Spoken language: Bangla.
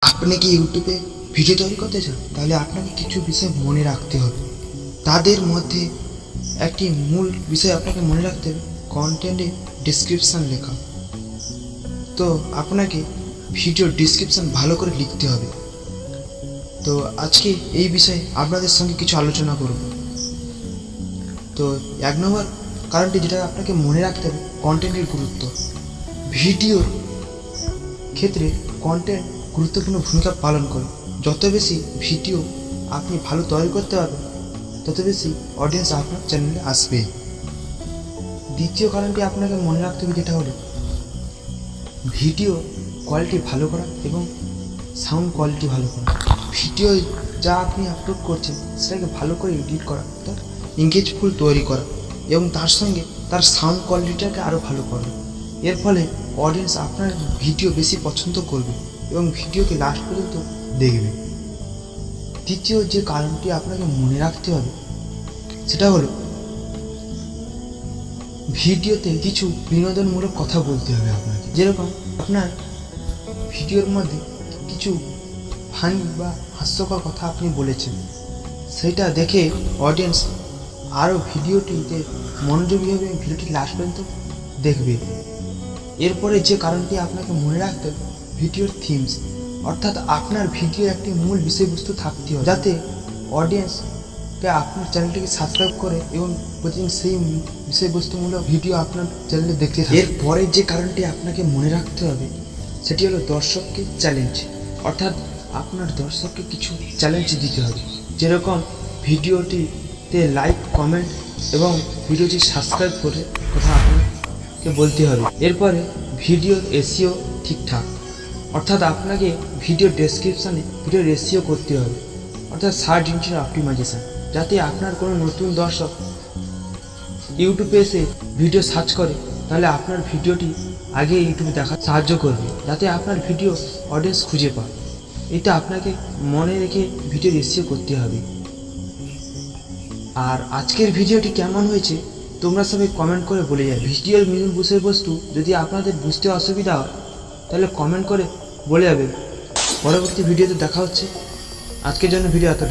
আপনি কি ইউটিউবে ভিডিও তৈরি করতে চান, তাহলে আপনাকে কিছু বিষয় মনে রাখতে হবে। তাদের মধ্যে একটি মূল বিষয় আপনাকে মনে রাখতে হবে, কন্টেন্টে ডেসক্রিপশান লেখা। তো আপনাকে ভিডিও ডেসক্রিপশান ভালো করে লিখতে হবে। তো আজকে এই বিষয়ে আপনাদের সঙ্গে কিছু আলোচনা করব। তো 1 নম্বর কারণটি যেটা আপনাকে মনে রাখতে হবে, কন্টেন্টের গুরুত্ব। ভিডিওর ক্ষেত্রে কন্টেন্ট গুরুত্বপূর্ণ ভূমিকা পালন করে। যত বেশি ভিডিও আপনি ভালো তৈরি করতে পারবেন, তত বেশি অডিয়েন্স আপনার চ্যানেলে আসবে। দ্বিতীয় কারণটি আপনাকে মনে রাখতে হবে, যেটা হলো ভিডিও কোয়ালিটি ভালো করা এবং সাউন্ড কোয়ালিটি ভালো করা। ভিডিও যা আপনি আপলোড করছেন সেটাকে ভালো করে এডিট করা, অর্থাৎ এঙ্গেজফুল তৈরি করা এবং তার সঙ্গে তার সাউন্ড কোয়ালিটিটাকে আরও ভালো করা। এর ফলে অডিয়েন্স আপনার ভিডিও বেশি পছন্দ করবে এবং ভিডিওকে লাস্ট পর্যন্ত দেখবে। তৃতীয় যে কারণটি আপনাকে মনে রাখতে হবে, সেটা হলো ভিডিওতে কিছু বিনোদনমূলক কথা বলতে হবে আপনাকে। যেরকম আপনার ভিডিওর মধ্যে কিছু ফানি বা হাস্যকর কথা আপনি বলেছেন, সেটা দেখে অডিয়েন্স আরও ভিডিওটিতে মনোযোগী হবে এবং ভিডিওটি লাস্ট পর্যন্ত দেখবে। এরপরে যে কারণটি আপনাকে মনে রাখতে হবে, ভিডিওর থিমস, অর্থাৎ আপনার ভিডিওর একটি মূল বিষয়বস্তু থাকতে হবে, যাতে অডিয়েন্সকে আপনার চ্যানেলটিকে সাবস্ক্রাইব করে এবং প্রতিদিন সেই বিষয়বস্তুমূলক ভিডিও আপনার চ্যানেলে দেখতে থাকে। এরপরে যে কারণটি আপনাকে মনে রাখতে হবে, সেটি হলো দর্শককে চ্যালেঞ্জ, অর্থাৎ আপনার দর্শককে কিছু চ্যালেঞ্জ দিতে হবে। যেরকম ভিডিওটিতে লাইক, কমেন্ট এবং ভিডিওটি সাবস্ক্রাইব করে কথা আপনাকে বলতে হবে। এরপরে ভিডিওর এসইও ঠিকঠাক, অর্থাৎ আপনাকে ভিডিও ডেসক্রিপশানে ভিডিও এসইও করতে হবে, অর্থাৎ সার্চ ইঞ্জিন অপটিমাইজেশন, যাতে আপনার কোনো নতুন দর্শক ইউটিউবে এসে ভিডিও সার্চ করে, তাহলে আপনার ভিডিওটি আগে ইউটিউবে দেখা সাহায্য করবে, যাতে আপনার ভিডিও অডিয়েন্স খুঁজে পায়। এটা আপনাকে মনে রেখে ভিডিও এসইও করতে হবে। আর আজকের ভিডিওটি কেমন হয়েছে তোমরা সবাই কমেন্ট করে বলে যাবে। ভিডিওর মূল বিষয়বস্তু যদি আপনাদের বুঝতে অসুবিধা হয়, তাহলে কমেন্ট করে বলে যাবে। পরবর্তী ভিডিওতে দেখা হচ্ছে। আজকের জন্য ভিডিও এতটাই।